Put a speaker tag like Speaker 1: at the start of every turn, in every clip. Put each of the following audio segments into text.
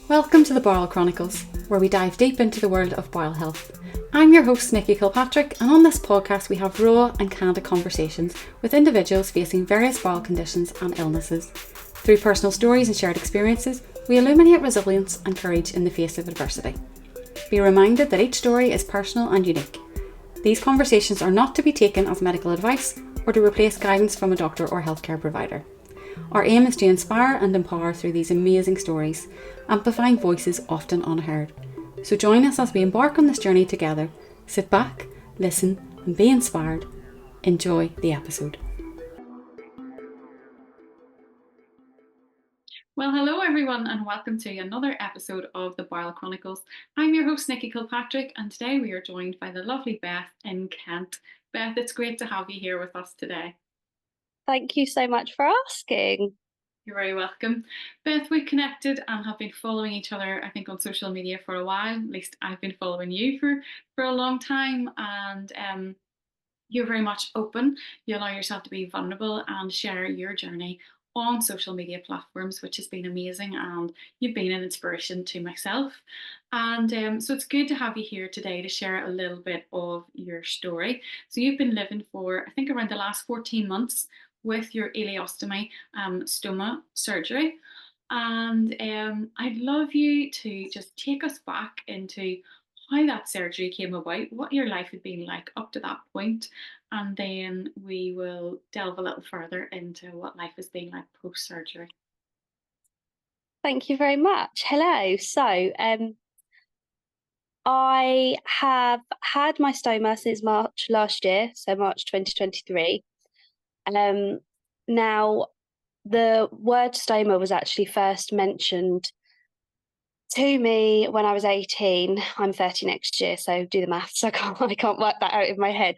Speaker 1: Welcome to the Bowel Chronicles, where we dive deep into the world of bowel health. I'm your host, Nikki Kilpatrick, and on this podcast we have raw and candid conversations with individuals facing various bowel conditions and illnesses. Through personal stories and shared experiences, we illuminate resilience and courage in the face of adversity. Be reminded that each story is personal and unique. These conversations are not to be taken as medical advice or to replace guidance from a doctor or healthcare provider. Our aim is to inspire and empower through these amazing stories, amplifying voices often unheard. So join us as we embark on this journey together. Sit back, listen, and be inspired. Enjoy the episode. Well, hello everyone, and welcome to another episode of the Bowel Chronicles. I'm your host, Nikki Kilpatrick, and today we are joined by the lovely Beth in Kent. Beth, it's great to have you here with us today.
Speaker 2: Thank you so much for asking.
Speaker 1: You're very welcome. Beth, we connected and have been following each other, I think, on social media for a while. At least I've been following you for a long time, and you're very much open. You allow yourself to be vulnerable and share your journey on social media platforms, which has been amazing, and you've been an inspiration to myself. And so it's good to have you here today to share a little bit of your story. So you've been living for, I think, around the last 14 months with your ileostomy stoma surgery. And I'd love you to just take us back into how that surgery came about, what your life had been like up to that point, and then we will delve a little further into what life has been like post-surgery.
Speaker 2: Thank you very much. Hello. So, I have had my stoma since March last year, so March 2023. Now, the word stoma was actually first mentioned to me when I was 18. I'm 30 next year, so do the maths. I can't work that out in my head.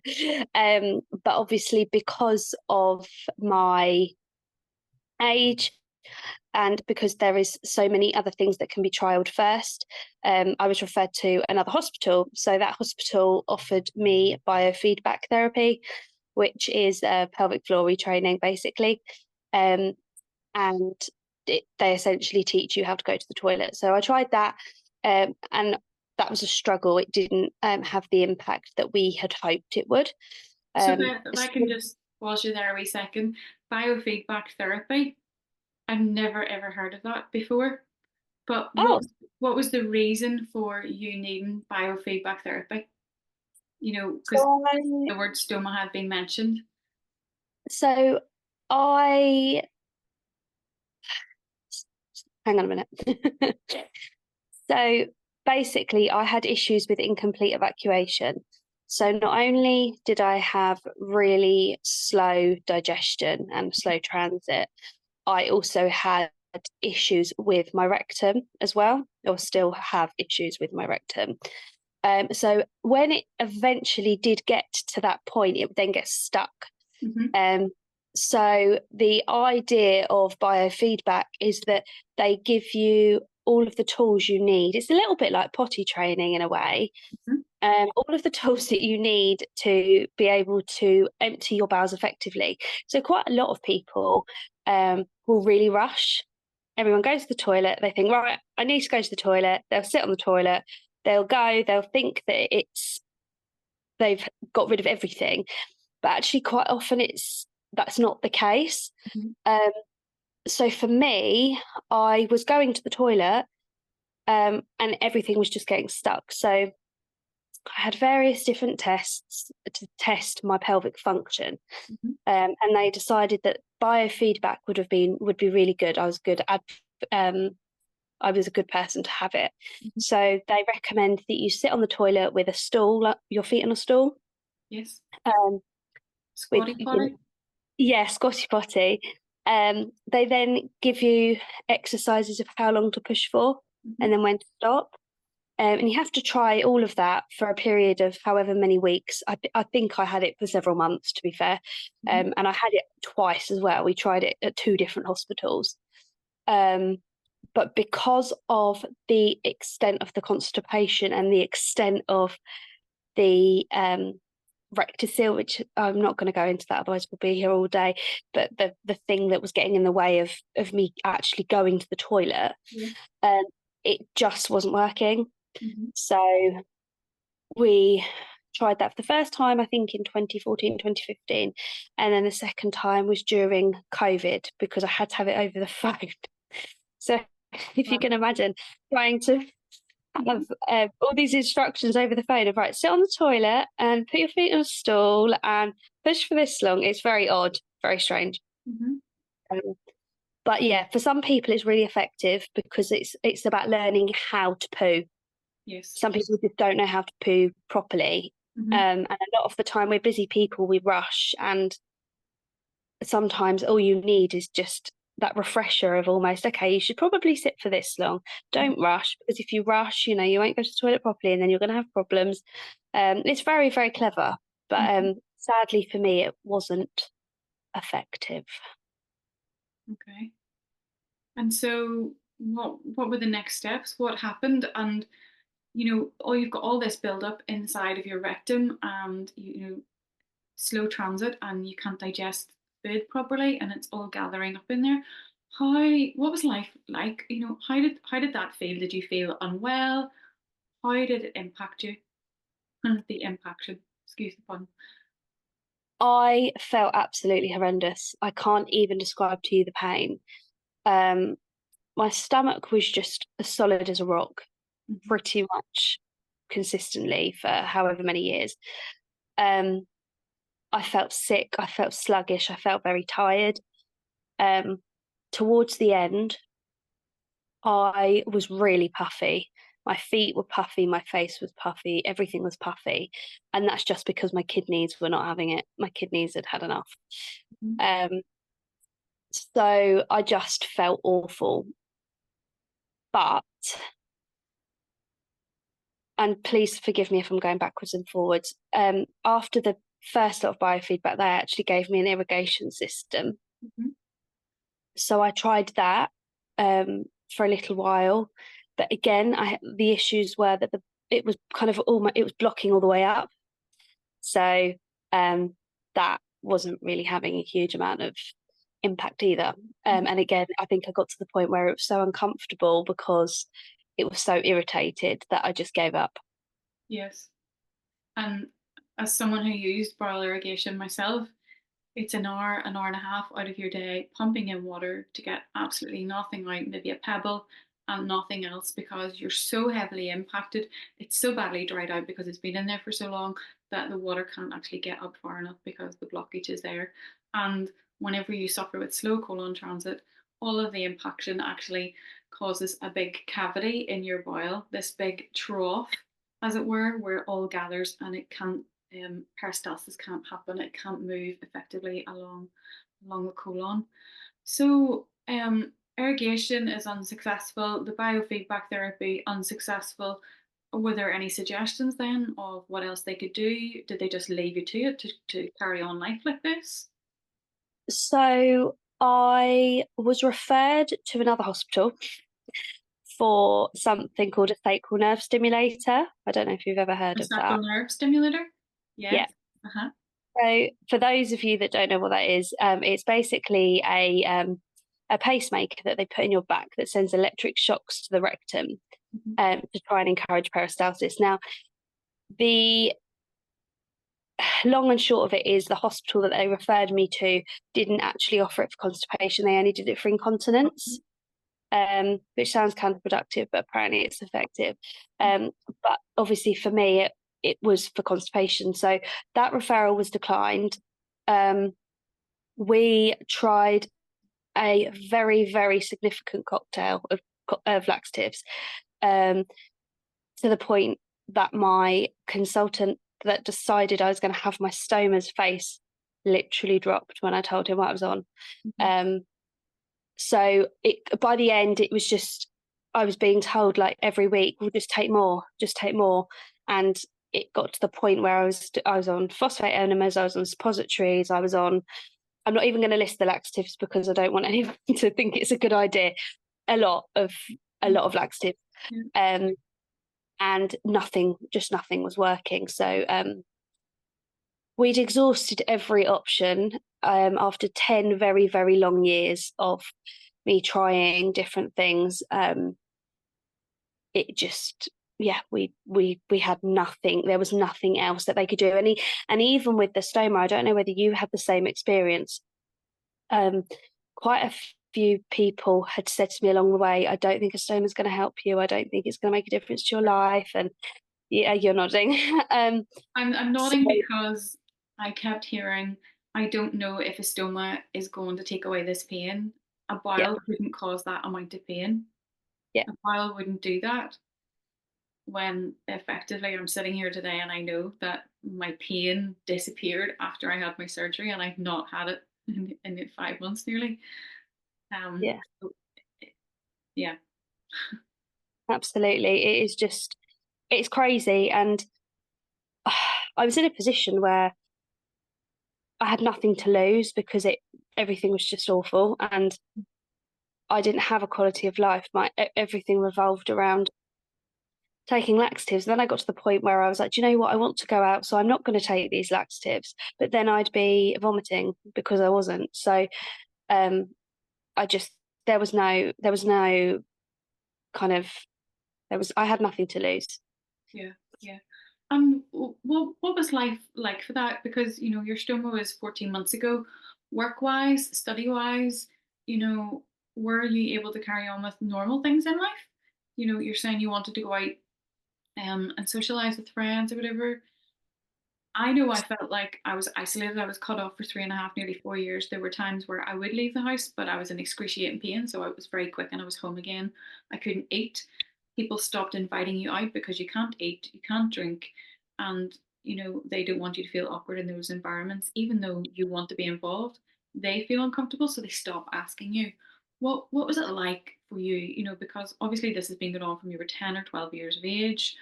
Speaker 2: But obviously, because of my age, and because there is so many other things that can be trialled first, I was referred to another hospital. So that hospital offered me biofeedback therapy, which is pelvic floor retraining, basically. And they essentially teach you how to go to the toilet. So I tried that, and that was a struggle. It didn't have the impact that we had hoped it would.
Speaker 1: So Beth, if I can just pause you there a wee second. Biofeedback therapy, I've never ever heard of that before. But
Speaker 2: Oh,
Speaker 1: what was the reason for you needing biofeedback therapy? You know, because
Speaker 2: so
Speaker 1: the word stoma had been mentioned.
Speaker 2: so I hang on a minute. So basically, I had issues with incomplete evacuation. So not only did I have really slow digestion and slow transit, I also had issues with my rectum as well, or still have issues with my rectum. So when it eventually did get to that point, it would then get stuck.
Speaker 1: Mm-hmm.
Speaker 2: So the idea of biofeedback is that they give you all of the tools you need. It's a little bit like potty training in a way.
Speaker 1: Mm-hmm.
Speaker 2: All of the tools that you need to be able to empty your bowels effectively. So quite a lot of people will really rush. Everyone goes to the toilet. They think, right, I need to go to the toilet. They'll sit on the toilet. They'll go. They'll think that they've got rid of everything, but actually quite often that's not the case.
Speaker 1: Mm-hmm.
Speaker 2: So for me, I was going to the toilet, and everything was just getting stuck. So I had various different tests to test my pelvic function,
Speaker 1: Mm-hmm.
Speaker 2: and they decided that biofeedback would be really good. I was a good person to have it.
Speaker 1: Mm-hmm.
Speaker 2: So they recommend that you sit on the toilet with a stool, like your feet on a stool.
Speaker 1: Yes.
Speaker 2: Um, with
Speaker 1: Squatty potty.
Speaker 2: Yeah, Scotty potty. They then give you exercises of how long to push for
Speaker 1: Mm-hmm.
Speaker 2: and then when to stop. And you have to try all of that for a period of however many weeks. I think I had it for several months, to be fair.
Speaker 1: Mm-hmm.
Speaker 2: And I had it twice as well. We tried it at two different hospitals. But because of the extent of the constipation and the extent of the rectocele, which I'm not going to go into that, otherwise we'll be here all day. But the thing that was getting in the way of me actually going to the toilet,
Speaker 1: Yeah.
Speaker 2: um, it just wasn't working.
Speaker 1: Mm-hmm.
Speaker 2: So we tried that for the first time, I think, in 2014, 2015. And then the second time was during COVID because I had to have it over the phone. So if you
Speaker 1: Wow.
Speaker 2: can imagine trying to
Speaker 1: Mm-hmm.
Speaker 2: have all these instructions over the phone of, right, sit on the toilet and put your feet on a stool and push for this long. It's very odd, very strange.
Speaker 1: Mm-hmm.
Speaker 2: Um, but yeah, for some people it's really effective because it's about learning how to poo.
Speaker 1: Yes.
Speaker 2: Some people just don't know how to poo properly.
Speaker 1: Mm-hmm.
Speaker 2: And a lot of the time we're busy people, we rush, and sometimes all you need is just that refresher of almost, okay, you should probably sit for this long. Don't rush, because if you rush, you won't go to the toilet properly and then you're going to have problems. It's very, very clever, but
Speaker 1: Mm-hmm.
Speaker 2: sadly for me, it wasn't effective.
Speaker 1: Okay. And so what were the next steps? What happened? And oh, you've got all this buildup inside of your rectum, and slow transit, and you can't digest food properly, and it's all gathering up in there. What was life like? How did that feel? Did you feel unwell? How did it impact you? The impaction, excuse the pun.
Speaker 2: I felt absolutely horrendous. I can't even describe to you the pain. Um, my stomach was just as solid as a rock,
Speaker 1: Mm-hmm.
Speaker 2: pretty much consistently for however many years. Um, I felt sick, I felt sluggish, I felt very tired. Um, Towards the end, I was really puffy. My feet were puffy, my face was puffy, everything was puffy. And that's just because my kidneys were not having it. My kidneys had had enough.
Speaker 1: Mm-hmm.
Speaker 2: Um, so I just felt awful. But, and please forgive me if I'm going backwards and forwards, after the first lot of biofeedback, they actually gave me an irrigation system.
Speaker 1: Mm-hmm.
Speaker 2: So I tried that for a little while, but again, the issues were that it was kind of it was blocking all the way up. So that wasn't really having a huge amount of impact either. And again, I think I got to the point where it was so uncomfortable because it was so irritated that I just gave up.
Speaker 1: Yes. And as someone who used bowel irrigation myself, it's an hour and a half out of your day pumping in water to get absolutely nothing out, maybe a pebble and nothing else, because you're so heavily impacted. It's so badly dried out because it's been in there for so long that the water can't actually get up far enough because the blockage is there. And whenever you suffer with slow colon transit, all of the impaction actually causes a big cavity in your bowel, this big trough, as it were, where it all gathers, and it can't peristalsis can't happen. It can't move effectively along the colon. So irrigation is unsuccessful. The biofeedback therapy unsuccessful. Were there any suggestions then of what else they could do? Did they just leave you to it to carry on life like this?
Speaker 2: So I was referred to another hospital for something called a sacral nerve stimulator. I don't know if you've ever heard
Speaker 1: A
Speaker 2: of that.
Speaker 1: sacral nerve stimulator?
Speaker 2: Yeah.
Speaker 1: Yes. Uh-huh.
Speaker 2: So for those of you that don't know what that is, it's basically a pacemaker that they put in your back that sends electric shocks to the rectum
Speaker 1: Mm-hmm.
Speaker 2: to try and encourage peristalsis. Now, the long and short of it is the hospital that they referred me to didn't actually offer it for constipation. They only did it for incontinence, which sounds counterproductive, but apparently it's effective. But obviously for me, it was for constipation. So that referral was declined. We tried a very, very significant cocktail of laxatives, um, to the point that my consultant that decided I was going to have my stoma's face literally dropped when I told him what I was on.
Speaker 1: Mm-hmm.
Speaker 2: Um, so by the end, it was just I was being told like every week, "We'll just take more," and it got to the point where I was on phosphate enemas, I was on suppositories, I was on. I'm not even going to list the laxatives because I don't want anyone to think it's a good idea. A lot of laxatives,
Speaker 1: Yeah.
Speaker 2: um, and just nothing was working. So we'd exhausted every option after 10 very, very long years of me trying different things. it just, yeah, we had nothing. There was nothing else that they could do. And even with the stoma, I don't know whether you had the same experience. Um, Quite a few people had said to me along the way, I don't think a stoma is going to help you. I don't think it's going to make a difference to your life. And yeah, you're nodding.
Speaker 1: I'm
Speaker 2: So
Speaker 1: nodding because I kept hearing, I don't know if a stoma is going to take away this pain. A
Speaker 2: yeah,
Speaker 1: bowel couldn't cause that amount of pain.
Speaker 2: yeah,
Speaker 1: A bowel wouldn't do that. When effectively I'm sitting here today and I know that my pain disappeared after I had my surgery and I've not had it in 5 months nearly.
Speaker 2: yeah,
Speaker 1: So, yeah,
Speaker 2: absolutely. It is just, it's crazy. And I was in a position where I had nothing to lose because everything was just awful, and I didn't have a quality of life. Everything revolved around taking laxatives. Then I got to the point where I was like, do you know what? I want to go out, so I'm not going to take these laxatives. But then I'd be vomiting because I wasn't. So um, I just there was no kind of I had nothing to lose.
Speaker 1: yeah, yeah. What was life like for that? Because your stoma was 14 months ago. Work wise, study wise, you know, were you able to carry on with normal things in life? You're saying you wanted to go out and socialize with friends or whatever. I know I felt like I was isolated. I was cut off for 3.5, nearly 4 years. There were times where I would leave the house, but I was in excruciating pain. So I was very quick and I was home again. I couldn't eat. People stopped inviting you out because you can't eat, you can't drink. And, they don't want you to feel awkward in those environments, even though you want to be involved. They feel uncomfortable, so they stop asking you. What was it like for you? Because obviously this has been going on from you were 10 or 12 years of age.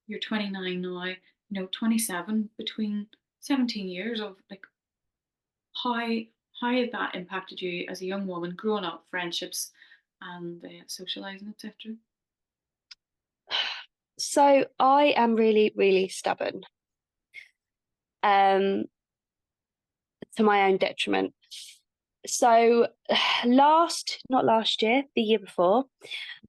Speaker 1: You're 29 now, 27, between 17 years of like how how had that impacted you as a young woman growing up, friendships and socializing, etc.
Speaker 2: So I am really, really stubborn, um, to my own detriment. So not last year, the year before,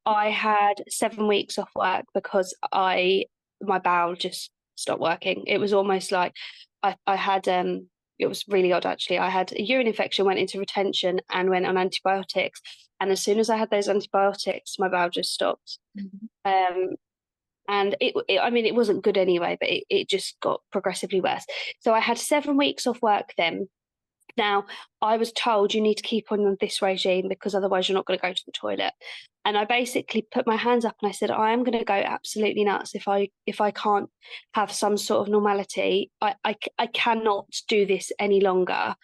Speaker 2: I had 7 weeks off work because my bowel just stopped working. It was almost like I had it was really odd actually. I had a urine infection, went into retention and went on antibiotics. And as soon as I had those antibiotics, my bowel just stopped.
Speaker 1: Mm-hmm.
Speaker 2: Um, and I mean, it wasn't good anyway, but it just got progressively worse. So I had 7 weeks off work then. Now, I was told you need to keep on this regime because otherwise you're not going to go to the toilet. And I basically put my hands up and I said, I am going to go absolutely nuts if I can't have some sort of normality. I cannot do this any longer.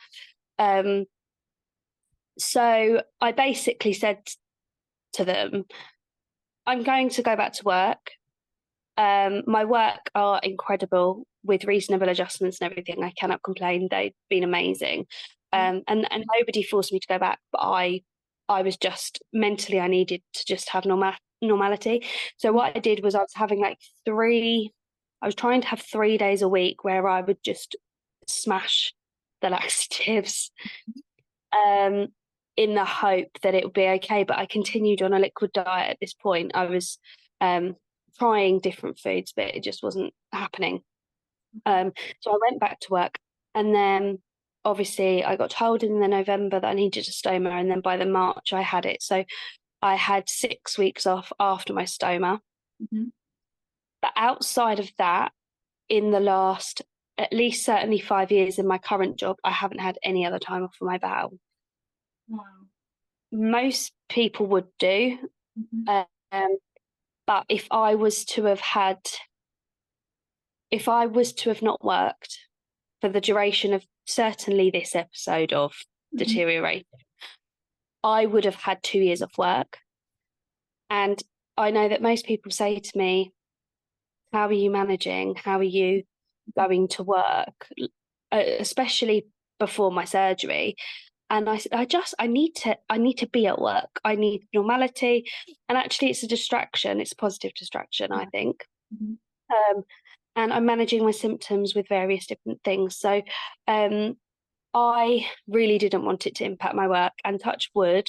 Speaker 2: Um, so I basically said to them, I'm going to go back to work. My work are incredible with reasonable adjustments and everything. I cannot complain. They've been amazing.
Speaker 1: Yeah.
Speaker 2: And nobody forced me to go back, but I was just mentally I needed to just have normality. So what I did was I was trying to have 3 days a week where I would just smash the laxatives, um, in the hope that it would be okay. But I continued on a liquid diet at this point. I was um, trying different foods, but it just wasn't happening. So I went back to work, and then obviously I got told in the November that I needed a stoma, and then by the March I had it. So I had 6 weeks off after my stoma.
Speaker 1: Mm-hmm.
Speaker 2: But outside of that, in the last at least certainly 5 years in my current job, I haven't had any other time off for my bowel.
Speaker 1: Wow.
Speaker 2: Most people would do.
Speaker 1: Mm-hmm.
Speaker 2: Um, but if I was to have not worked for the duration of certainly this episode of
Speaker 1: Mm-hmm.
Speaker 2: deteriorate, I would have had 2 years off work. And I know that most people say to me, how are you managing? How are you going to work? Especially before my surgery. And I need to be at work. I need normality. And actually it's a distraction. It's a positive distraction, I
Speaker 1: Yeah.
Speaker 2: think.
Speaker 1: Mm-hmm.
Speaker 2: Um, and I'm managing my symptoms with various different things. So um, I really didn't want it to impact my work. And touch wood,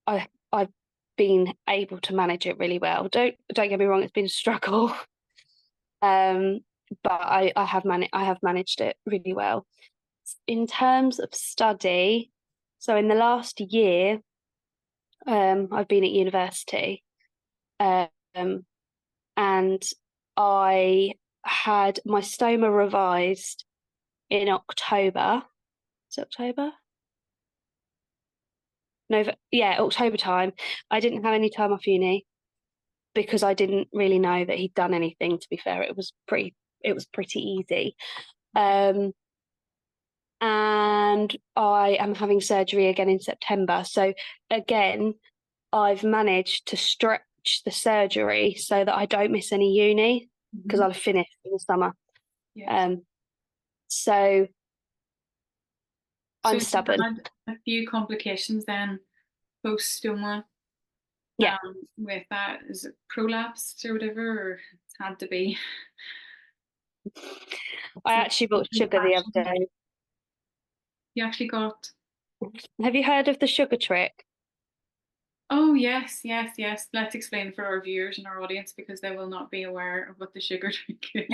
Speaker 2: I've been able to manage it really well. Don't get me wrong, it's been a struggle. But I have managed it really well. In terms of study, so in the last year, I've been at university, um, and I had my stoma revised in October. Is it October? No, yeah, October time. I didn't have any time off uni because I didn't really know that he'd done anything. To be fair, it was pretty easy. Um, and I am having surgery again in September. So again, I've managed to stretch the surgery so that I don't miss any uni because I'll have finished in the summer.
Speaker 1: Yes.
Speaker 2: So I'm
Speaker 1: So
Speaker 2: stubborn.
Speaker 1: you had a few complications then post stoma.
Speaker 2: Yeah.
Speaker 1: With that, is it prolapsed or whatever, or it's had to be?
Speaker 2: I actually bought sugar the other day.
Speaker 1: You actually got.
Speaker 2: Have you heard of the sugar trick?
Speaker 1: Oh yes, yes, yes. Let's explain for our viewers and our audience because they will not be aware of what the sugar drink is.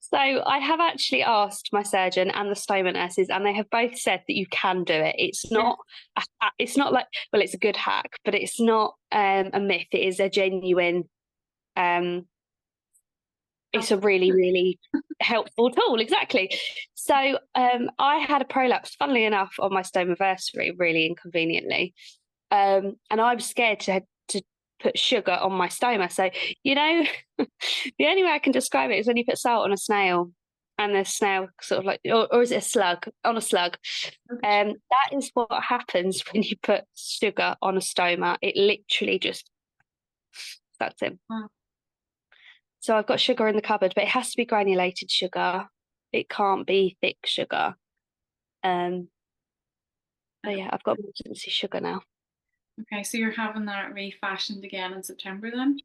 Speaker 2: So I have actually asked my surgeon and the stoma nurses, and they have both said that you can do it. It's not, it's not like, well, it's a good hack, but it's not a myth. It is a genuine. It's a really, really helpful tool. Exactly. So I had a prolapse, funnily enough, on my stomaversary, really inconveniently, and I was scared to put sugar on my stoma. So, the only way I can describe it is when you put salt on a snail and the snail sort of like, or is it a slug? On a slug. That is what happens when you put sugar on a stoma. It literally just sucks in.
Speaker 1: Wow.
Speaker 2: So I've got sugar in the cupboard, but it has to be granulated sugar. It can't be thick sugar. But yeah, I've got emergency sugar now.
Speaker 1: Okay, so you're having that refashioned again in September then?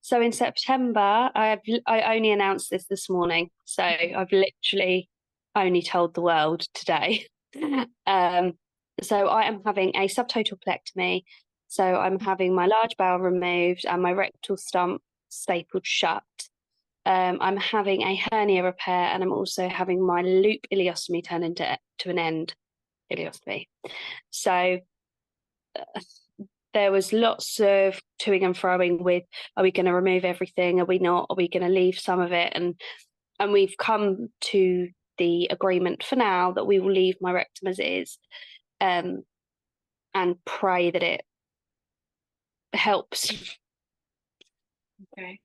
Speaker 2: So in September, I only announced this morning. So I've literally only told the world today. So I am having a subtotal colectomy. So I'm having my large bowel removed and my rectal stump stapled shut. I'm having a hernia repair, and I'm also having my loop ileostomy turned into an end ileostomy. So there was lots of toing and froing with, are we going to remove everything? Are we not? Are we going to leave some of it? And we've come to the agreement for now that we will leave my rectum as it is, and pray that it helps.
Speaker 1: Okay.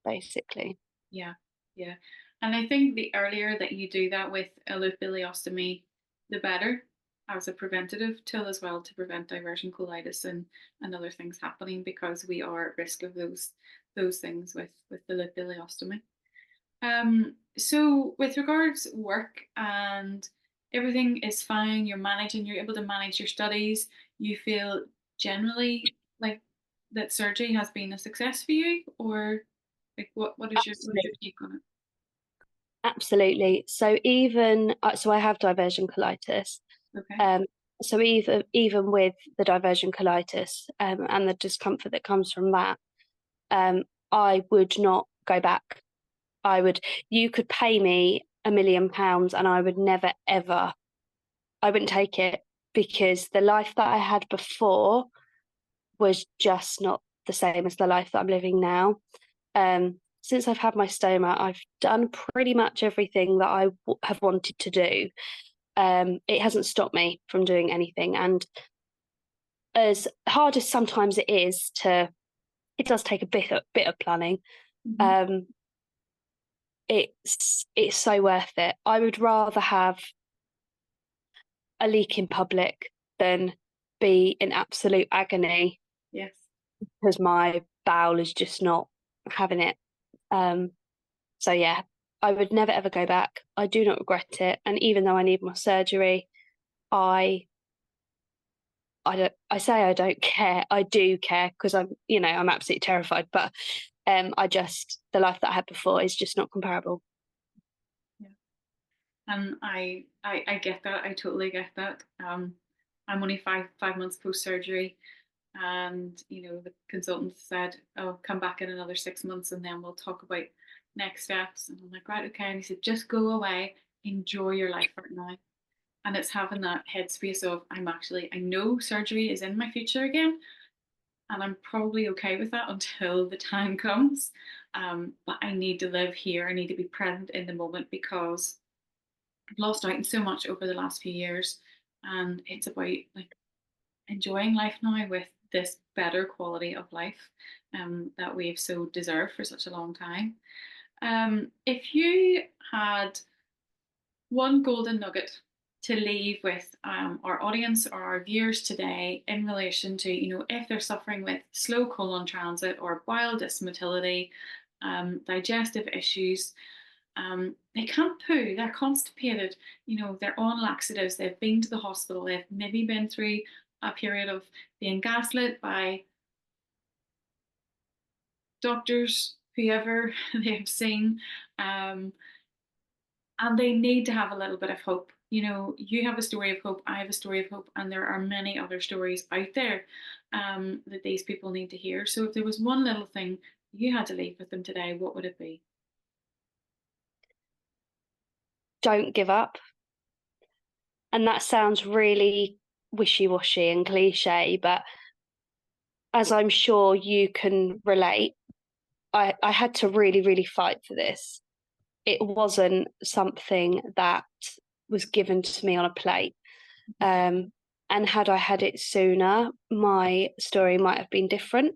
Speaker 2: Basically.
Speaker 1: Yeah, yeah. And I think the earlier that you do that with a loop ileostomy, the better as a preventative tool as well to prevent diversion colitis and other things happening because we are at risk of those things with the loop ileostomy. So with regards work and everything is fine, you're able to manage your studies, you feel generally like that surgery has been a success for you, or like what's your take on it?
Speaker 2: Absolutely. So even so, I have diversion colitis.
Speaker 1: Okay.
Speaker 2: So even with the diversion colitis and the discomfort that comes from that, I would not go back. You could pay me £1 million and I would never ever, I wouldn't take it because the life that I had before was just not the same as the life that I'm living now. Since I've had my stoma, I've done pretty much everything that I have wanted to do. It hasn't stopped me from doing anything. And as hard as sometimes it does take a bit of planning.
Speaker 1: Mm-hmm.
Speaker 2: It's so worth it. I would rather have a leak in public than be in absolute agony.
Speaker 1: Yes.
Speaker 2: Because my bowel is just not having it. So yeah, I would never ever go back. I do not regret it. And even though I need my surgery, I I say I don't care. I do care because I'm absolutely terrified. But the life that I had before is just not comparable.
Speaker 1: Yeah. And I get that. I totally get that. I'm only five months post surgery, and the consultant said, "Oh, come back in another 6 months, and then we'll talk about next steps." And I'm like, "Right, okay." And he said, "Just go away, enjoy your life right now." And it's having that headspace of I know surgery is in my future again, and I'm probably okay with that until the time comes. But I need to live here. I need to be present in the moment because I've lost out in so much over the last few years, and it's about like enjoying life now with this better quality of life that we've so deserved for such a long time. If you had one golden nugget to leave with our audience or our viewers today in relation to, if they're suffering with slow colon transit or bile dysmotility, digestive issues, they can't poo, they're constipated, they're on laxatives, they've been to the hospital, they've maybe been through a period of being gaslit by doctors, whoever they've seen, um, and they need to have a little bit of hope. You have a story of hope, I have a story of hope, and there are many other stories out there that these people need to hear. So, if there was one little thing you had to leave with them today, what would it be?
Speaker 2: Don't give up. And that sounds really wishy-washy and cliche, but as I'm sure you can relate, I had to really, really fight for this. It wasn't something that was given to me on a plate. Um, and had I had it sooner, my story might have been different.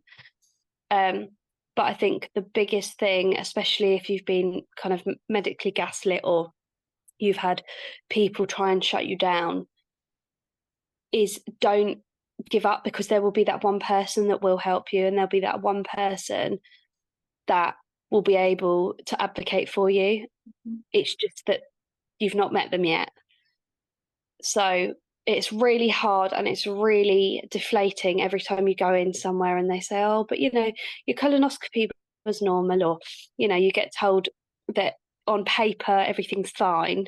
Speaker 2: Um, but I think the biggest thing, especially if you've been kind of medically gaslit or you've had people try and shut you down, is don't give up, because there will be that one person that will help you, and there'll be that one person that will be able to advocate for you. It's just that you've not met them yet. So it's really hard and it's really deflating every time you go in somewhere and they say, "Oh, but your colonoscopy was normal," or, you get told that on paper everything's fine.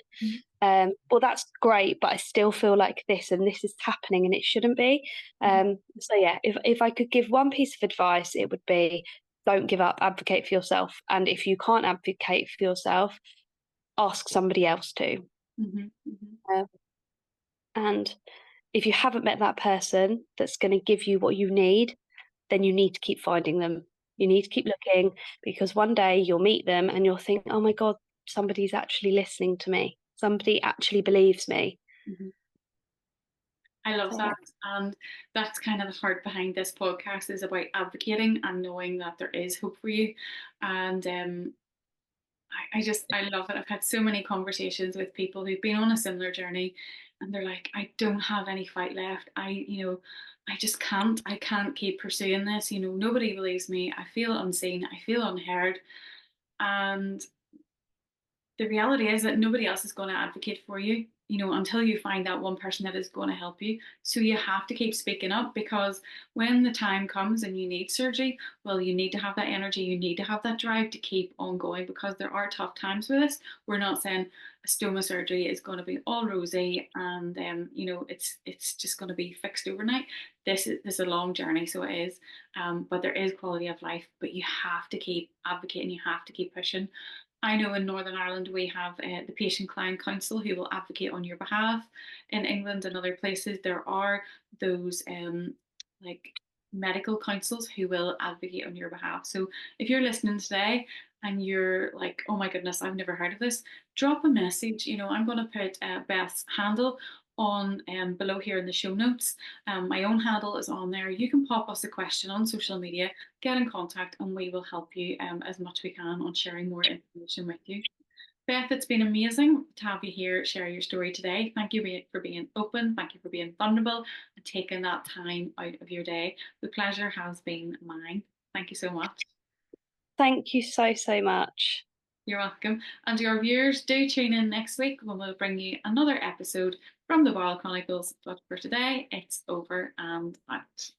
Speaker 2: Well, that's great, but I still feel like this and this is happening and it shouldn't be. So yeah, if I could give one piece of advice, it would be don't give up, advocate for yourself. And if you can't advocate for yourself, ask somebody else to.
Speaker 1: Mm-hmm, mm-hmm,
Speaker 2: Um, and if you haven't met that person that's going to give you what you need, then you need to keep finding them. You need to keep looking, because one day you'll meet them and you'll think, "Oh my God, somebody's actually listening to me. Somebody actually believes me."
Speaker 1: mm-hmm. I love
Speaker 2: So
Speaker 1: that.
Speaker 2: yeah.
Speaker 1: And that's kind of the heart behind this podcast is about advocating and knowing that there is hope for you. And I love it. I've had so many conversations with people who've been on a similar journey and they're like, "I don't have any fight left. I just I can't keep pursuing this. Nobody believes me. I feel unseen. I feel unheard." And the reality is that nobody else is going to advocate for you, until you find that one person that is going to help you. So you have to keep speaking up because when the time comes and you need surgery, well, you need to have that energy, you need to have that drive to keep on going because there are tough times with this. We're not saying a stoma surgery is going to be all rosy and it's just going to be fixed overnight. This is a long journey, so it is. But there is quality of life, but you have to keep advocating, you have to keep pushing. I know in Northern Ireland we have the Patient Client Council who will advocate on your behalf. In England and other places, there are those like medical councils who will advocate on your behalf. So if you're listening today and you're like, "Oh my goodness, I've never heard of this," drop a message. I'm going to put Beth's handle on below here in the show notes. My own handle is on there. You can pop us a question on social media, get in contact, and we will help you as much we can on sharing more information with you. Beth, it's been amazing to have you here, share your story today. Thank you for being open. Thank you for being vulnerable and taking that time out of your day. The pleasure has been mine. Thank you so much.
Speaker 2: Thank you so, so much.
Speaker 1: You're welcome. And to our viewers, do tune in next week when we'll bring you another episode from the Bowel Chronicles. But for today, it's over and out.